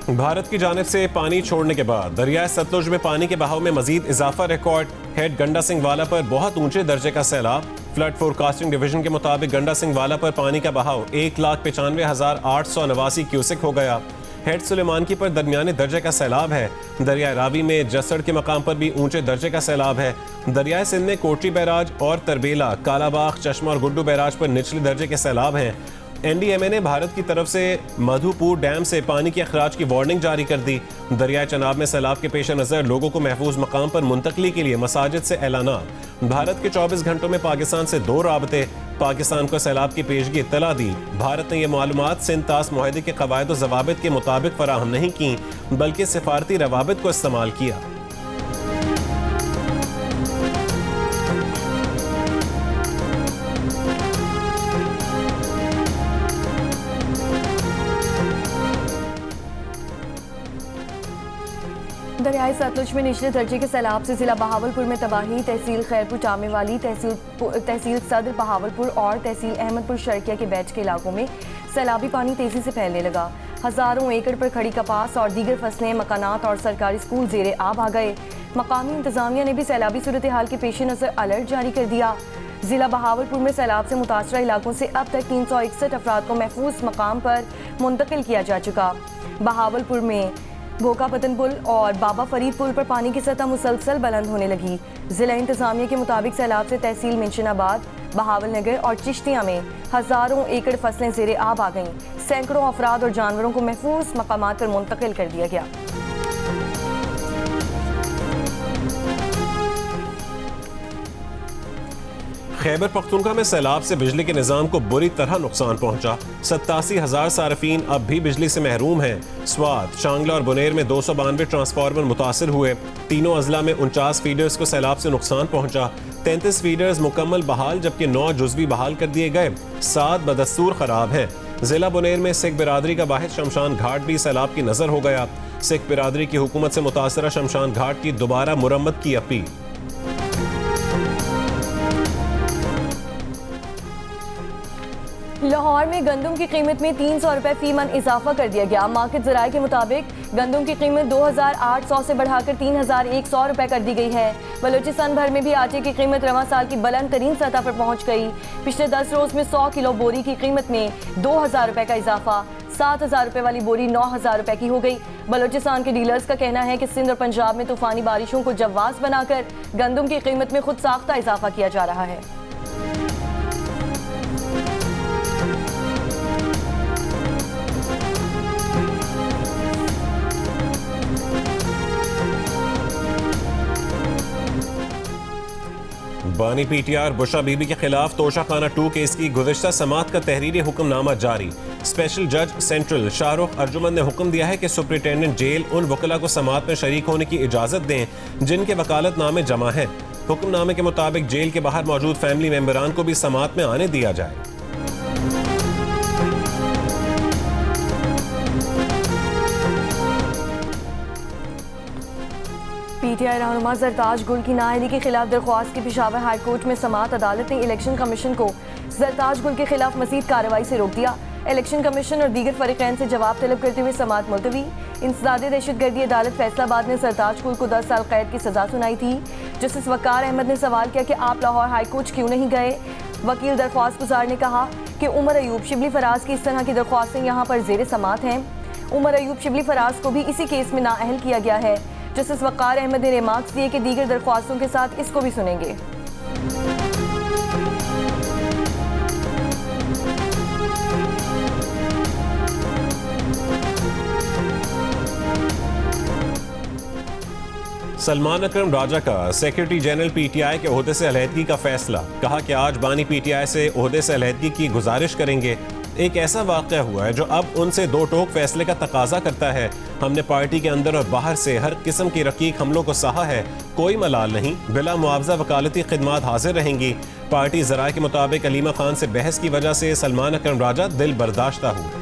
भारत की जानिब से पानी छोड़ने के बाद दरियाए सतलुज में पानी के बहाव में मजीद इजाफा रिकॉर्ड। हेड गंडा सिंह वाला पर बहुत ऊंचे दर्जे का सैलाब। फ्लड फोरकास्टिंग डिवीजन के मुताबिक गंडा सिंह वाला पर पानी का बहाव 1,95,889 क्यूसिक हो गया। हेड सुलेमानकी पर दरमियाने दर्जे का सैलाब है। दरियाए रावी में जसड़ के मकाम पर भी ऊंचे दर्जे का सैलाब है। दरियाए सिंध में कोटरी बैराज और तरबेला, कालाबाग, चश्मा और गुड्डू बैराज पर निचले दर्जे के सैलाब हैं। NDMA ने भारत की तरफ से मधुपुर डैम से पानी के अखराज की वार्निंग जारी कर दी। दरियाए चनाब में सैलाब के पेश नज़र लोगों को महफूज मकाम पर मुंतकली के लिए मसाजिद से ऐलानात। भारत के 24 घंटों में पाकिस्तान से 2 राबते। पाकिस्तान को सैलाब की पेशगी इत्तला दी। भारत ने यह मालूमात सिंध तास मुआहदे के कवायद व ज़वाबित के मुताबिक फराहम नहीं की, बल्कि सिफारती रवाबित को इस्तेमाल किया। दरियाई सतलुज में निचले दर्जे के सैलाब से जिला बहावलपुर में तबाही। तहसील खैरपुर टामेवाली, तहसील सदर बहावलपुर और तहसील अहमदपुर शर्किया के बैच के इलाकों में सैलाबी पानी तेजी से फैलने लगा। हजारों एकड़ पर खड़ी कपास और दीगर फसलें, मकानात और सरकारी स्कूल जेरे आब आ गए। मकामी इंतजामिया ने भी सैलाबी सूरत हाल के पेश नज़र अलर्ट जारी कर दिया। जिला बहावलपुर में सैलाब से मुतासरा इलाकों से अब तक 361 अफराद को महफूज मकाम पर मुंतकिल किया जा चुका। बहावलपुर में भोका पतन पुल और बाबा फरीद पुल पर पानी की सतह मुसलसल बुलंद होने लगी। जिला इंतजामिया के मुताबिक सैलाब से तहसील मिंशनाबाद, बहावल नगर और चिश्तिया में हजारों एकड़ फसलें ज़ेरे आब आ गईं। सैकड़ों अफराद और जानवरों को महफूज मकामात पर मुंतकिल कर दिया गया। खैबर पख्तूनख्वा में सैलाब से बिजली के निज़ाम को बुरी तरह नुकसान पहुंचा। 87,000 सारफीन अब भी बिजली से महरूम हैं। स्वात, चांगला और बुनेर में 292 ट्रांसफार्मर मुतासर हुए। तीनों अजला में 49 फीडर्स को सैलाब से नुकसान पहुंचा। 33 फीडर्स मुकम्मल बहाल जबकि 9 जुज़वी बहाल कर दिए गए। 7 बदस्तूर खराब हैं। जिला बुनेर में सिख बिरादरी का वाहिद शमशान घाट भी सैलाब की नज़र हो गया। सिख बिरादरी की हुकूमत से मुतासरा शमशान घाट की दोबारा मुरम्मत की अपील। लाहौर में गंदम की कीमत में 300 रुपए फी मन इजाफा कर दिया गया। मार्केट ज़राए के मुताबिक गंदम की कीमत 2,800 से बढ़ाकर 3,100 रुपए कर दी गई है। बलूचिस्तान भर में भी आटे की कीमत रवां साल की बुलंद तरीन सतह पर पहुंच गई। पिछले 10 रोज में 100 किलो बोरी की कीमत में 2,000 रुपए का इजाफा। 7,000 रुपए वाली बोरी 9,000 रुपए की हो गई। बलूचिस्तान के डीलर्स का कहना है कि सिंध और पंजाब में तूफानी बारिशों को जवाब बनाकर गंदम की कीमत में खुद साख्ता इजाफा किया जा रहा है। बानी PTR बुशरा बीबी के खिलाफ तोशा खाना 2 केस की गुज़िश्ता समात का तहरीरी हुक्मनामा जारी। स्पेशल जज सेंट्रल शाहरुख अर्जुमन ने हुक्म दिया है कि सुपरिटेंडेंट जेल उन वकला को समात में शरीक होने की इजाज़त दें जिनके वकालतनामे जमा हैं। हुक्मनामे के मुताबिक जेल के बाहर मौजूद फैमिली मेंबरान को भी समात में आने दिया जाए। PTI रहनुमा जरताज गुल की नाअहली के खिलाफ दरख्वास्त की पेशावर हाई कोर्ट में समात अदालत ने इलेक्शन कमीशन को जरताज गुल के खिलाफ मजीद कार्रवाई से रोक दिया। इलेक्शन कमीशन और दीगर फरीकैन से जवाब तलब करते हुए समात मुलतवी। इंसदादे दहशतगर्दी अदालत फैसलाबाद ने जरताज गुल को 10 साल कैद की सजा सुनाई थी। जस्टिस वकार अहमद ने सवाल किया कि आप लाहौर हाई कोर्ट क्यों नहीं गए। वकील दरख्वास्त गुजार ने कहा कि उमर अयूब शिबली फराज की इस तरह की दरख्वास्तें यहाँ पर जेर समात हैं। उमर अयूब शिबली फराज को भी इसी केस में नाअहल किया गया है। जस्टिस वकार अहमद ने रिमार्क्स दिए कि दीगर दरख्वास्तों के साथ इसको भी सुनेंगे। सलमान अकरम राजा का सेक्रेटरी जनरल PTI के ओहदे से अलहदगी का फैसला। कहा कि आज बानी PTI से ओहदे से अलहदगी की गुजारिश करेंगे। एक ऐसा वाक़या हुआ है जो अब उनसे दो टोक फैसले का तकाजा करता है। हमने पार्टी के अंदर और बाहर से हर किस्म की रकीक हमलों को सहा है। कोई मलाल नहीं, बिला मुआवजा वकालती खिदमात हाजिर रहेंगी। पार्टी ज़राए के मुताबिक अलीमा खान से बहस की वजह से सलमान अकरम राजा दिल बर्दाश्ता हुए।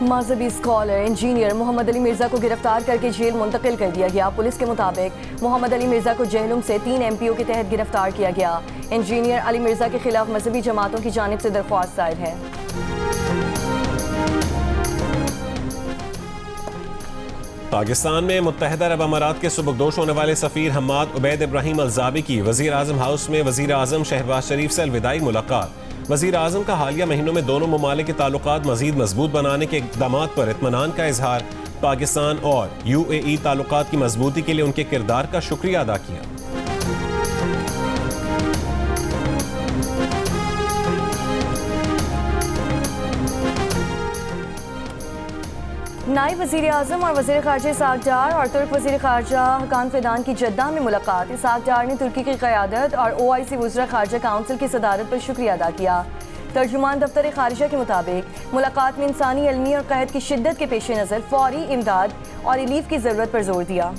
मजहबी स्कॉलर इंजीनियर मोहम्मद अली मिर्जा को गिरफ्तार करके जेल मुंतकिल कर दिया गया। पुलिस के मुताबिक मोहम्मद अली मिर्जा को जेहलुम से 3 MPO के तहत गिरफ्तार किया गया। इंजीनियर अली मिर्जा के खिलाफ मजहबी जमातों की जानिब से दरख्वास्त दायर है। पाकिस्तान में मुत्तहिदा अरब अमारात के सुबकदोश होने वाले सफ़ीर हम्माद उबैद इब्राहिम अलजाबी की वज़ीर आज़म हाउस में वज़ीर आज़म शहबाज शरीफ से अलविदाई मुलाकात। वज़ीर आज़म का हालिया महीनों में दोनों ममालिक के ताल्लुकात मज़ीद मजबूत बनाने के इक़दामात पर इत्मीनान का इजहार। पाकिस्तान और UAE ताल्लुकात की मजबूती के लिए उनके किरदार का शुक्रिया अदा किया। नायब वज़ीर आज़म और वज़ीर ख़ारजा इसाक डार और तुर्क वज़ीर ख़ारजा हकान फ़िदान की जद्दा में मुलाकात। इसाक डार ने तुर्की की क़यादत और OIC वज़रा ख़ारजा काउंसिल की सदारत पर शुक्रिया अदा किया। तर्जुमान दफ्तर ख़ारिजा के मुताबिक मुलाकात में इंसानी अलमी और कहत की शिद्दत के पेश नज़र फ़ौरी इमदाद और रिलीफ की ज़रूरत पर जोर दिया।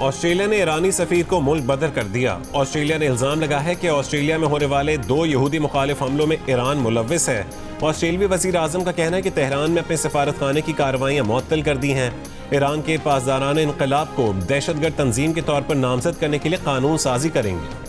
ऑस्ट्रेलिया ने ईरानी सफ़ीर को मुल्क बदर कर दिया। ऑस्ट्रेलिया ने इल्ज़ाम लगा है कि ऑस्ट्रेलिया में होने वाले 2 यहूदी मुखालिफ हमलों में ईरान मुलव्विस है। ऑस्ट्रेलियावी वज़ीर आज़म का कहना है कि तेहरान में अपने सफारतखाने की कार्रवाइयाँ मुअत्तल कर दी हैं। ईरान के पासदारान इनकलाब को दहशतगर्द तंजीम के तौर पर नामजद करने के लिए कानून साजी करेंगे।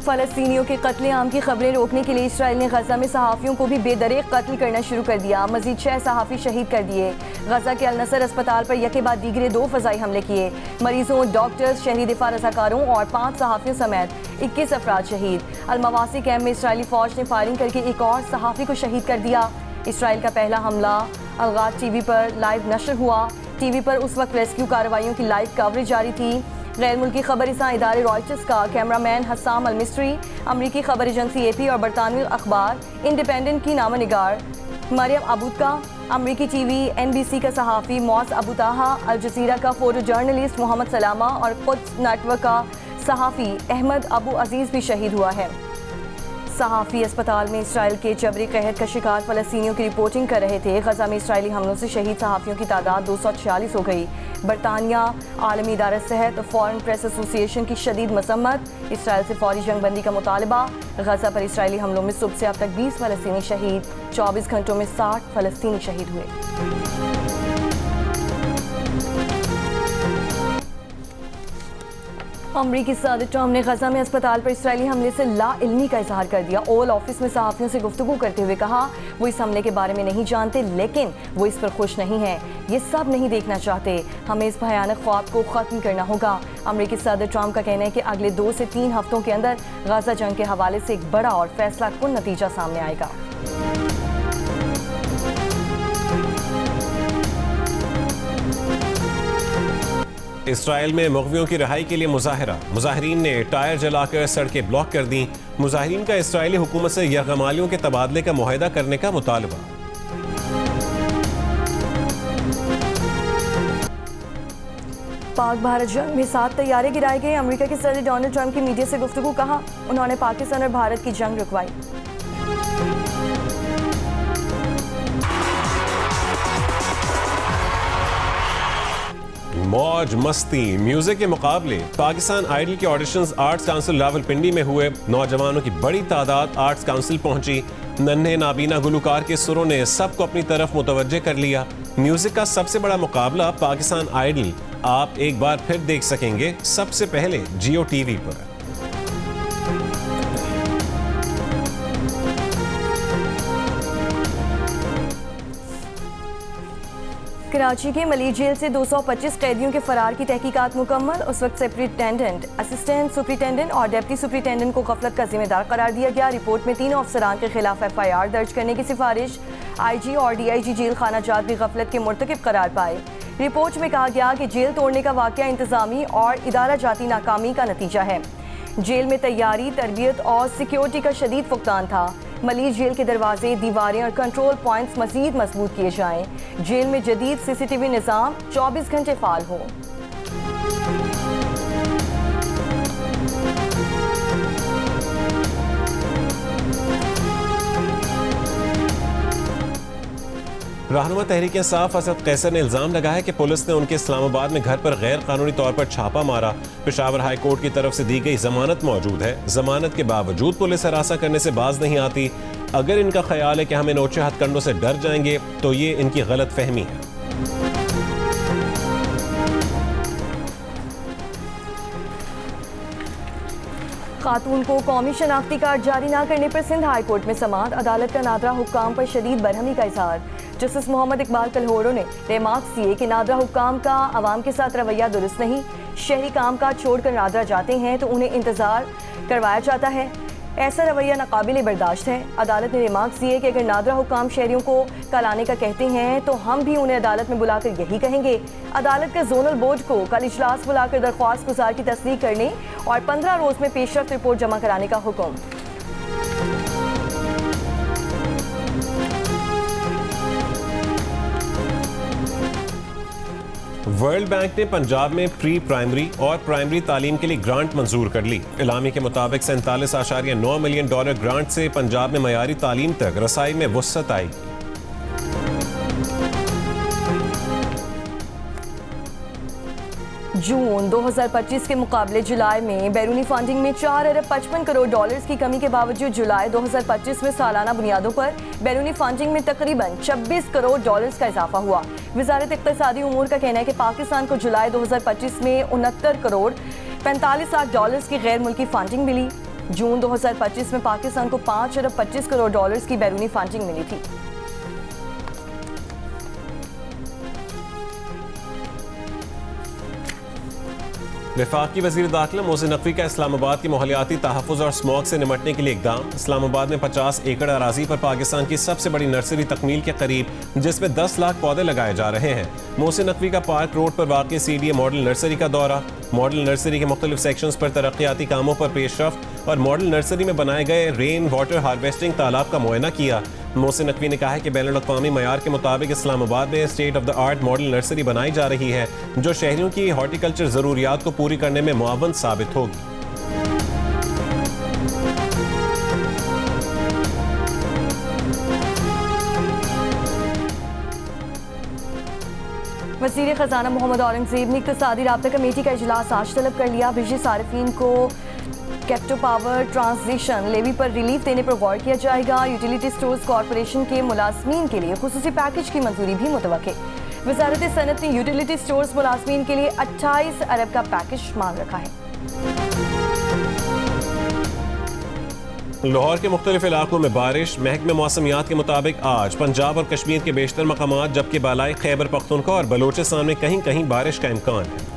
फ़लस्तीनियों के कत्लेआम की खबरें रोकने के लिए इसराइल ने गजा में सहाफ़ियों को भी बेदरेक कत्ल करना शुरू कर दिया। मजीद 6 सहाफ़ी शहीद कर दिए। गजा के अल-नसर अस्पताल पर यके बाद दीगरे 2 फ़ज़ाई हमले किए। मरीजों, डॉक्टर्स, शहरी दिफा रज़ाकारों और 5 सहाफ़ियों समेत 21 अफराद शहीद। अलमवासी कैंप में इसराइली फ़ौज ने फायरिंग करके एक और सहाफ़ी को शहीद कर दिया। इसराइल का पहला हमला अलगात TV पर लाइव नशर हुआ। TV पर उस वक्त रेस्क्यू कार्रवाइयों की लाइव कवरेज जारी थी। गैर मुल्की खबर रसां इदारे रॉयटर्स का कैमरामैन हसाम अल मिस्री, अमरीकी खबर एजेंसी AP और बरतानवी अखबार इंडिपेंडेंट की नामनिगार मरियम अबूतका, अमरीकी TV NBC का सहाफ़ी मौस अबू ताहा, अल जज़ीरा का फ़ोटो जर्नलिस्ट मोहम्मद सलामा और कुद्स नेटवर्क का सहाफ़ी अहमद अबू अजीज़ भी शहीद हुआ है। सहाफ़ी अस्पताल में इसराइल के जबरी कहत का शिकार फ़लस्तीनियों की रिपोर्टिंग कर रहे थे। गजा में इसराइली हमलों से शहीद सहाफ़ियों की तादाद 246 हो गई। बरतानिया, आलमी इदारा सेहत और फ़ॉरेन प्रेस एसोसिएशन की शदीद मसम्मत। इसराइल से फ़ौरी जंगबंदी का मुतालबा। गजा पर इसराइली हमलों में सुबह से अब तक 20 फ़लस्तीनी शहीद। 24 घंटों में 60 फ़लस्तीनी शहीद हुए। अमरीकी सदर ट्रम्प ने गजा में अस्पताल पर इसराइली हमले से लाइल्मी का इजहार कर दिया। ओवल ऑफिस में सहाफ़ियों से गुफ्तगू करते हुए कहा वो इस हमले के बारे में नहीं जानते, लेकिन वो इस पर खुश नहीं है। ये सब नहीं देखना चाहते। हमें इस भयानक ख्वाब को ख़त्म करना होगा। अमरीकी सदर ट्रम्प का कहना है कि अगले 2 से 3 हफ्तों के अंदर गजा जंग के हवाले से एक बड़ा और फैसला कुन नतीजा सामने आएगा। इसराइल में मुग़वियों की रिहाई के लिए मुजाहरा। मुजाहिरीन ने टायर जलाकर सड़कें ब्लॉक कर दी। मुजाहिरीन का इसराइली हुकूमत से यरगमालियों के तबादले का मुआहदा करने का मुतालबा। पाक भारत जंग में 7 तैयारे गिराए गए। अमेरिका के सदर डोनाल्ड ट्रंप की मीडिया से गुफ्तगू। कहा उन्होंने पाकिस्तान और भारत की जंग रुकवाई। मौज मस्ती म्यूजिक के मुकाबले पाकिस्तान आइडल के ऑडिशंस आर्ट्स काउंसिल रावलपिंडी में हुए। नौजवानों की बड़ी तादाद आर्ट्स काउंसिल पहुंची। नन्हे नाबीना गुलकार के सुरों ने सबको अपनी तरफ मुतवज्जे कर लिया। म्यूजिक का सबसे बड़ा मुकाबला पाकिस्तान आइडल आप एक बार फिर देख सकेंगे, सबसे पहले जियो TV पर। कराची के मलिक जेल से 225 कैदियों के फरार की तहकीकात मुकम्मल। उस वक्त सुपरिटेंडेंट, असिस्टेंट सुपरिटेंडेंट और डिप्टी सुपरिटेंडेंट को गफलत का जिम्मेदार करार दिया गया। रिपोर्ट में 3 अफसरान के खिलाफ FIR दर्ज करने की सिफारिश। IG और DIG जेल खाना जात भी गफलत के मुर्तकिब करार पाए। रिपोर्ट में कहा गया कि जेल तोड़ने का वाकया इंतजामी और इदारा जाती नाकामी का नतीजा है। जेल में तैयारी, तरबियत और सिक्योरिटी का शदीद फुकदान था। मलिक जेल के दरवाजे, दीवारें और कंट्रोल पॉइंट्स मजीद मजबूत किए जाएं। जेल में जदीद CCTV निज़ाम 24 घंटे फाल हो। रहनुमा तहरीक इंसाफ असद कैसर ने इल्जाम लगाया कि पुलिस ने उनके इस्लामाबाद में घर पर गैर कानूनी तौर पर छापा मारा। पेशावर हाई कोर्ट की तरफ से दी गई जमानत मौजूद है। जमानत के बावजूद पुलिस हरासा करने से बाज नहीं आती। अगर इनका ख्याल है कि हम इन ओछे हथकंडों से डर जाएंगे तो ये इनकी गलत फहमी है। खातून को कौमी शनाख्ती कार्ड जारी न करने पर सिंध हाई कोर्ट में समाअत। अदालत का नादरा हुक्काम पर शदीद बरहमी का इजहार। जस्टिस मोहम्मद इकबाल कलहोरो ने रिमार्क्स किए कि नादरा हुक्काम का आवाम के साथ रवैया दुरुस्त नहीं। शहरी काम काज छोड़कर नादरा जाते हैं तो उन्हें इंतजार करवाया जाता है। ऐसा रवैया नाकाबिले बर्दाश्त है। अदालत ने रिमार्क्स दिए कि अगर नादरा हुक्काम शहरियों को कल आने का कहते हैं तो हम भी उन्हें अदालत में बुलाकर यही कहेंगे। अदालत के जोनल बोर्ड को कल इजलास बुलाकर दरख्वास्त गुजार की तस्दीक करने और 15 रोज में पेशरफ्त रिपोर्ट जमा कराने का हुक्म। वर्ल्ड बैंक ने पंजाब में प्री प्राइमरी और प्राइमरी तालीम के लिए ग्रांट मंजूर कर ली। इलामी के मुताबिक 47.9 मिलियन डॉलर ग्रांट से पंजाब में मयारी तालीम तक रसाई में वुसअत आएगी। जून 2025 के मुकाबले जुलाई में बैरूनी फंडिंग में 4 अरब 55 करोड़ डॉलर्स की कमी के बावजूद जुलाई 2025 में सालाना बुनियादों पर बैरूनी फंडिंग में तकरीबन 26 करोड़ डॉलर्स का इजाफा हुआ। वजारत इक्तिसादी उमूर का कहना है कि पाकिस्तान को जुलाई 2025 में 69 करोड़ 45 लाख डॉलर्स की गैर मुल्की फंडिंग मिली। जून 2025 में पाकिस्तान को 5 अरब 25 करोड़ डॉलर्स की बैरूनी फंडिंग मिली थी। वफाकी वज़ीर दाखिला मोहसिन नकवी का इस्लामाबाद की माहौलियाती तहफ़्फ़ुज़ और स्मॉग से निमटने के लिए इक़दाम। इस्लामाबाद में 50 एकड़ अराजी पर पाकिस्तान की सबसे बड़ी नर्सरी तकमील के करीब, जिसमें 10 लाख पौधे लगाए जा रहे हैं। मोहसिन नकवी का पार्क रोड पर वाक़ CDA मॉडल नर्सरी का दौरा। मॉडल नर्सरी के मुख्तलिफ सेक्शंस पर तरक्याती कामों पर पेशरफ्त और मॉडल नर्सरी में बनाए गए रेन वाटर हार्वेस्टिंग तालाब का मुआयना किया। मोहसिन नकवी ने कहा है कि बैनुल-अक़वामी मयार के मुताबिक इस्लामाबाद में state of the art model nursery बनाई जा रही है, जो शहरियों की हॉर्टिकल्चर ज़रूरियात को पूरी करने में मुआवन साबित होगी। वज़ीर ख़ज़ाना मोहम्मद औरंगज़ेब ने इक़्तिसादी राब्ता कमेटी का इजलास आज तलब कर लिया। बिजली सारिफीन को कैप्टो पावर ट्रांसमिशन लेवी पर रिलीफ देने पर गौर किया जाएगा। यूटिलिटी स्टोर्स कॉरपोरेशन के मुलाजमीन के लिए खुसूसी पैकेज की मंजूरी भी मुतवक्के। वज़ारत सनत ने यूटिलिटी स्टोर्स मुलाजमीन के लिए 28 अरब का पैकेज मांग रखा है। लाहौर के मुख्तलिफ इलाकों में बारिश। महकमे मौसमियात के मुताबिक आज पंजाब और कश्मीर के बेशतर मकामात, जबकि बालाई खैबर पख्तूनख्वा और बलोचिस्तान में कहीं कहीं बारिश का इम्कान है।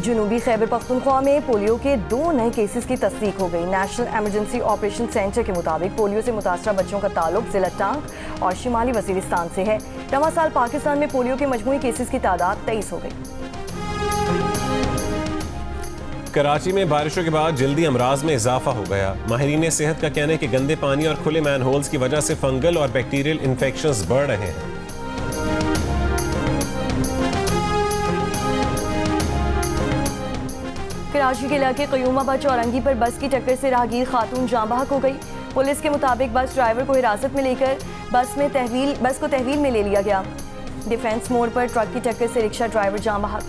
जनूबी खैबर पख्तूनख्वा में पोलियो के 2 नए केसेस की तस्दीक हो गई। नेशनल एमरजेंसी ऑपरेशन सेंटर के मुताबिक पोलियो से मुतासरा बच्चों का ताल्लुक जिला टांग और शिमाली वजीरिस्तान से है। रवां साल पाकिस्तान में पोलियो के मजमूई केसेस की तादाद 23 हो गई। कराची में बारिशों के बाद जल्दी अमराज में इजाफा हो गया। माहिरीन सेहत का कहना है कि गंदे पानी और खुले मैन होल्स की वजह से फंगल और बैक्टीरियल इन्फेक्शंस बढ़ रहे हैं। कराची के इलाके क़यूमाबाद चौरंगी पर बस की टक्कर से राहगीर खातून जाँ बहक हो गई। पुलिस के मुताबिक बस ड्राइवर को हिरासत में लेकर बस को तहवील में ले लिया गया। डिफेंस मोड़ पर ट्रक की टक्कर से रिक्शा ड्राइवर जाँ बहक।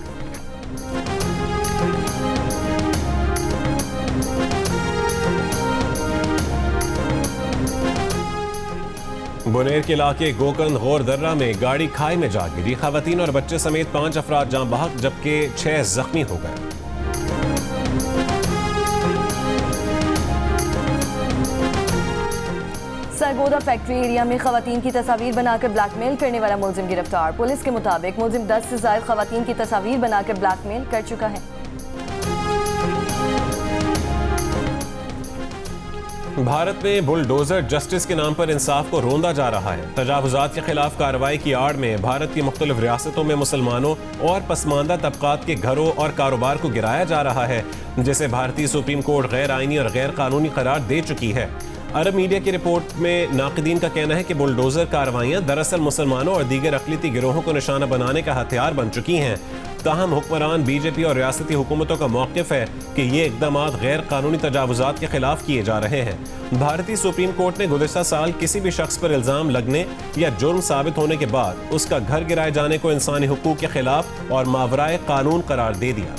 बुनेर के इलाके गोकंद गौर दर्रा में गाड़ी खाई में जा गिरी। खवातीन और बच्चे समेत 5 अफराद जाँ बहक, जबकि 6 जख्मी हो गए। सरगोदा फैक्ट्री एरिया में खवातीन की तस्वीर बनाकर ब्लैकमेल करने वाला मुलजिम गिरफ्तार। पुलिस के मुताबिक मुलजिम 10 से ज्यादा खवातीन की तस्वीर बनाकर ब्लैकमेल कर चुका है। भारत में बुलडोजर जस्टिस के नाम पर इंसाफ को रोंदा जा रहा है। तजावुजात के खिलाफ कार्रवाई की आड़ में भारत की मुख्तलिफ रियासतों में मुसलमानों और पसमानदा तबकात के घरों और कारोबार को गिराया जा रहा है, जिसे भारतीय सुप्रीम कोर्ट गैर आइनी और गैर कानूनी करार दे चुकी है। अरब मीडिया की रिपोर्ट में नाक़दीन का कहना है कि बुलडोजर कार्रवाइयाँ दरअसल मुसलमानों और दीगर अक़लियती गिरोहों को निशाना बनाने का हथियार बन चुकी हैं। ताहम हुक्मरान बीजेपी और रियासती हुकूमतों का मौक़िफ़ है कि ये इक़दाम गैर कानूनी तजावुज़ात के खिलाफ किए जा रहे हैं। भारतीय सुप्रीम कोर्ट ने गुज़िश्ता साल किसी भी शख्स पर इल्ज़ाम लगने या जुर्म साबित होने के बाद उसका घर गिराए जाने को इंसानी हुकूक के खिलाफ और मावराए कानून करार दे दिया।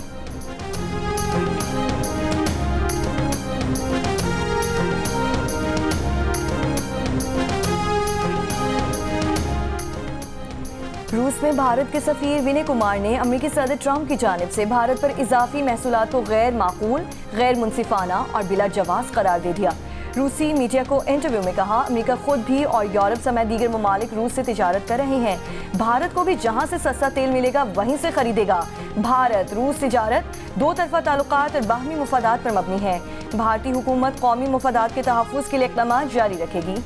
रूस में भारत के सफीर विनय कुमार ने अमेरिकी सदर ट्रंप की जानिब से भारत पर इजाफी महसूलात को गैर माकूल, गैर मुनसिफाना और बिला जवाज़ करार दे दिया। रूसी मीडिया को इंटरव्यू में कहा, अमेरिका खुद भी और यूरोप समेत दीगर ममालिक रूस से तिजारत कर रहे हैं। भारत को भी जहां से सस्ता तेल मिलेगा वहीं से खरीदेगा। भारत रूस तिजारत दो तरफा ताल्लुकात और बाहमी मुफादात पर मबनी है। भारतीय हुकूमत कौमी मुफादात के तहफ़्फ़ुज़ के लिए इक़दाम जारी रखेगी।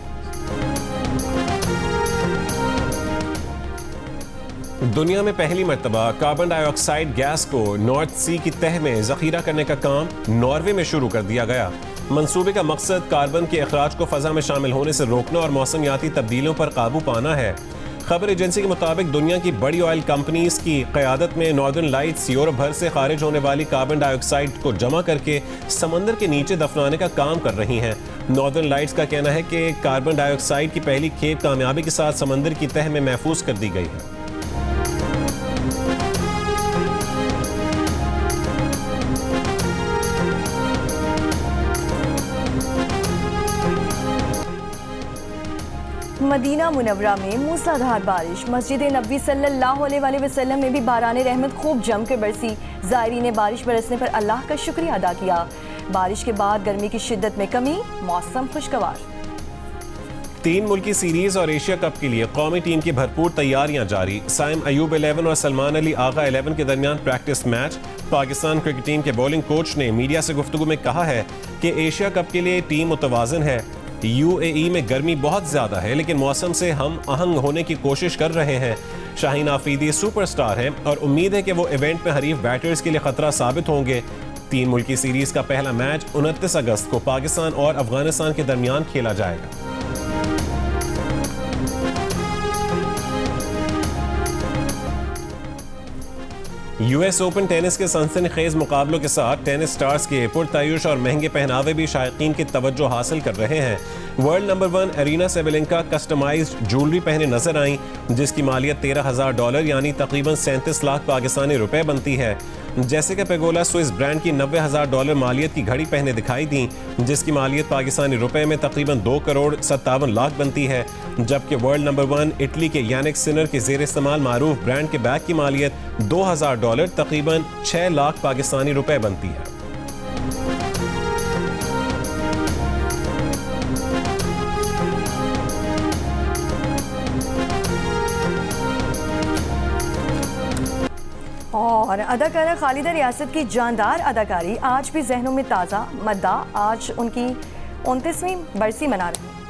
दुनिया में पहली मर्तबा कार्बन डाइऑक्साइड गैस को नॉर्थ सी की तह में ज़ख़ीरा करने का काम नॉर्वे में शुरू कर दिया गया। मंसूबे का मकसद कार्बन के अखराज को फ़ज़ा में शामिल होने से रोकना और मौसमियाती तब्दीलियों पर काबू पाना है। खबर एजेंसी के मुताबिक दुनिया की बड़ी ऑयल कंपनीज की क़यादत में नॉर्दर्न लाइट्स यूरोप भर से खारिज होने वाली कार्बन डाइऑक्साइड को जमा करके समंदर के नीचे दफनाने का काम कर रही हैं। नॉर्दर्न लाइट्स का कहना है कि कार्बन डाइऑक्साइड की पहली खेप कामयाबी के साथ समंदर की तह में महफूज कर दी गई है। मदीना मुनव्वरा में मूसलाधार बारिश। मस्जिद नबी सल्लल्लाहु अलैहि वसल्लम में भी बारान रहमत खूब जम कर बरसी। ज़ायरीन ने बारिश बरसने पर अल्लाह का शुक्रिया अदा किया। बारिश के बाद गर्मी की शिद्दत में कमी, मौसम खुशगवार। 3 मुल्की सीरीज और एशिया कप के लिए कौमी टीम की भरपूर तैयारियां जारी। साइम अयूब 11 और सलमान अली आगा 11 के दरमियान practice match. Pakistan cricket team के बॉलिंग कोच ने मीडिया से गुफ्तगू में कहा है कि एशिया कप के लिए टीम मुतवाज़िन है। UAE में गर्मी बहुत ज़्यादा है लेकिन मौसम से हम आहंग होने की कोशिश कर रहे हैं। शाहीन आफरीदी सुपरस्टार हैं और उम्मीद है कि वो इवेंट में हरीफ बैटर्स के लिए ख़तरा साबित होंगे। 3 मुल्की सीरीज़ का पहला मैच 29 अगस्त को पाकिस्तान और अफगानिस्तान के दरमियान खेला जाएगा। US ओपन टेनिस के सनसनीखेज मुकाबलों के साथ टेनिस स्टार्स के पुरतायुश और महंगे पहनावे भी शायकीन की तवज्जो हासिल कर रहे हैं। World number 1 Aryna Sabalenka customised jewellery पहने नजर आई, जिसकी मालियत $13,000 यानी तकरीबन 37 लाख पाकिस्तानी रुपए बनती है। जेसिका पेगोला स्विस ब्रांड की $90,000 मालियत की घड़ी पहने दिखाई दी, जिसकी मालियत पाकिस्तानी रुपए में तकरीबन 2 करोड़ 57 लाख बनती है। जबकि वर्ल्ड नंबर 1 इटली के यानिक सिनर के जेर इस्तेमाल मारूफ ब्रांड के बैग की मालियत $2,000 तकरीबन 6 लाख पाकिस्तानी रुपए बनती है। और अदाकारा खालिदा रियासत की जानदार अदाकारी आज भी जहनों में ताज़ा। मद्दा आज उनकी 29वीं बरसी मना रही।